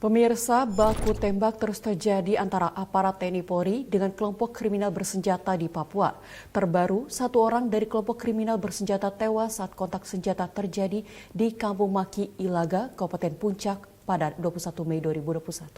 Pemirsa, baku tembak terus terjadi antara aparat TNI Polri dengan kelompok kriminal bersenjata di Papua. Terbaru, satu orang dari kelompok kriminal bersenjata tewas saat kontak senjata terjadi di Kampung Maki, Ilaga, Kabupaten Puncak pada 21 Mei 2021.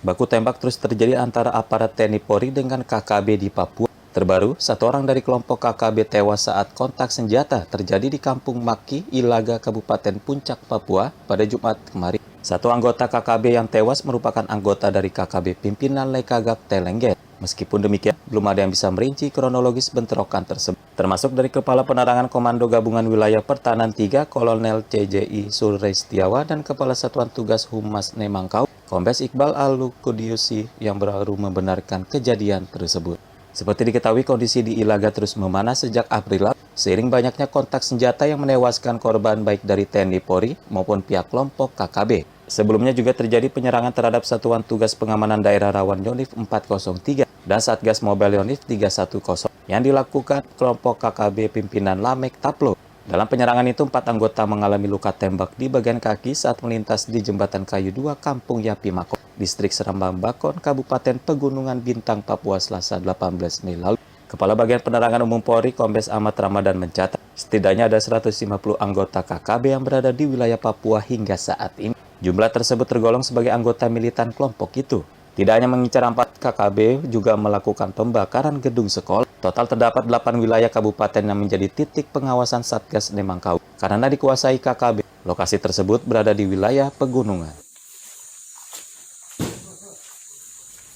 Baku tembak terus terjadi antara aparat TNI Polri dengan KKB di Papua. Terbaru, satu orang dari kelompok KKB tewas saat kontak senjata terjadi di Kampung Maki, Ilaga, Kabupaten Puncak, Papua pada Jumat kemarin. Satu anggota KKB yang tewas merupakan anggota dari KKB pimpinan Lekagak Telengget. Meskipun demikian, belum ada yang bisa merinci kronologis bentrokan tersebut. Termasuk dari Kepala Penerangan Komando Gabungan Wilayah Pertahanan 3, Kolonel CJI Surrestiawa dan Kepala Satuan Tugas Humas Nemangkau, Kombes Iqbal Al-Kudiusi yang baru membenarkan kejadian tersebut. Seperti diketahui, kondisi di Ilaga terus memanas sejak April lalu, seiring banyaknya kontak senjata yang menewaskan korban baik dari TNI Polri maupun pihak kelompok KKB. Sebelumnya juga terjadi penyerangan terhadap Satuan Tugas Pengamanan Daerah Rawan Yonif 403 dan Satgas Mobile Yonif 310 yang dilakukan kelompok KKB pimpinan Lamek Taplo. Dalam penyerangan itu, 4 anggota mengalami luka tembak di bagian kaki saat melintas di Jembatan Kayu 2 Kampung Yapi Mako, Distrik Serambang Bakon, Kabupaten Pegunungan Bintang, Papua, Selasa 18 Mei lalu. Kepala Bagian Penerangan Umum Polri, Kombes Ahmad Ramadan mencatat, setidaknya ada 150 anggota KKB yang berada di wilayah Papua hingga saat ini. Jumlah tersebut tergolong sebagai anggota militan kelompok itu. Tidak hanya mengincar 4 KKB, juga melakukan pembakaran gedung sekolah. Total terdapat 8 wilayah kabupaten yang menjadi titik pengawasan Satgas Nemangkau karena dikuasai KKB. Lokasi tersebut berada di wilayah pegunungan.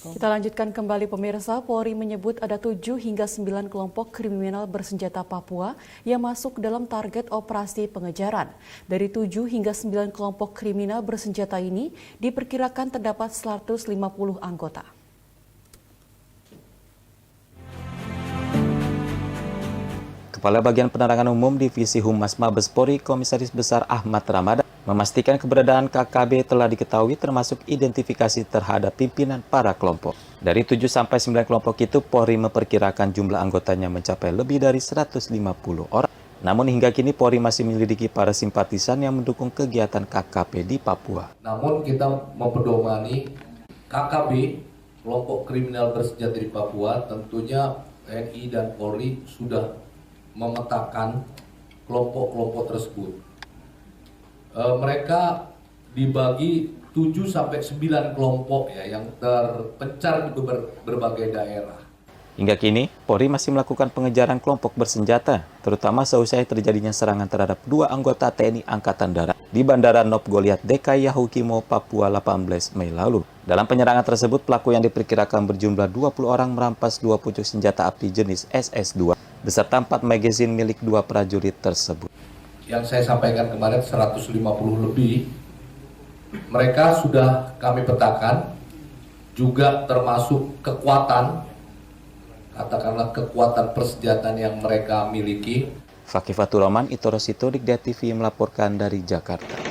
Kita lanjutkan kembali pemirsa, Polri menyebut ada 7 hingga 9 kelompok kriminal bersenjata Papua yang masuk dalam target operasi pengejaran. Dari 7 hingga 9 kelompok kriminal bersenjata ini diperkirakan terdapat 150 anggota. Kepala Bagian Penerangan Umum Divisi Humas Mabes Polri, Komisaris Besar Ahmad Ramadan, memastikan keberadaan KKB telah diketahui termasuk identifikasi terhadap pimpinan para kelompok. Dari 7-9 kelompok itu, Polri memperkirakan jumlah anggotanya mencapai lebih dari 150 orang. Namun hingga kini Polri masih menyelidiki para simpatisan yang mendukung kegiatan KKB di Papua. Namun kita mempedomani KKB, kelompok kriminal bersenjata di Papua, tentunya TNI dan Polri sudah memetakan kelompok-kelompok tersebut. Mereka dibagi 7-9 kelompok ya yang terpencar di berbagai daerah. Hingga kini, Polri masih melakukan pengejaran kelompok bersenjata, terutama seusai terjadinya serangan terhadap 2 anggota TNI Angkatan Darat di Bandara Nop Goliat DKI Yahukimo, Papua 18 Mei lalu. Dalam penyerangan tersebut, pelaku yang diperkirakan berjumlah 20 orang merampas 2 pucuk senjata api jenis SS-2 beserta 4 magazin milik 2 prajurit tersebut. Yang saya sampaikan kemarin 150 lebih, mereka sudah kami petakan, juga termasuk kekuatan, katakanlah kekuatan persenjataan yang mereka miliki. Fakih Fatur Rahman, Itoro Sitodik, TV melaporkan dari Jakarta.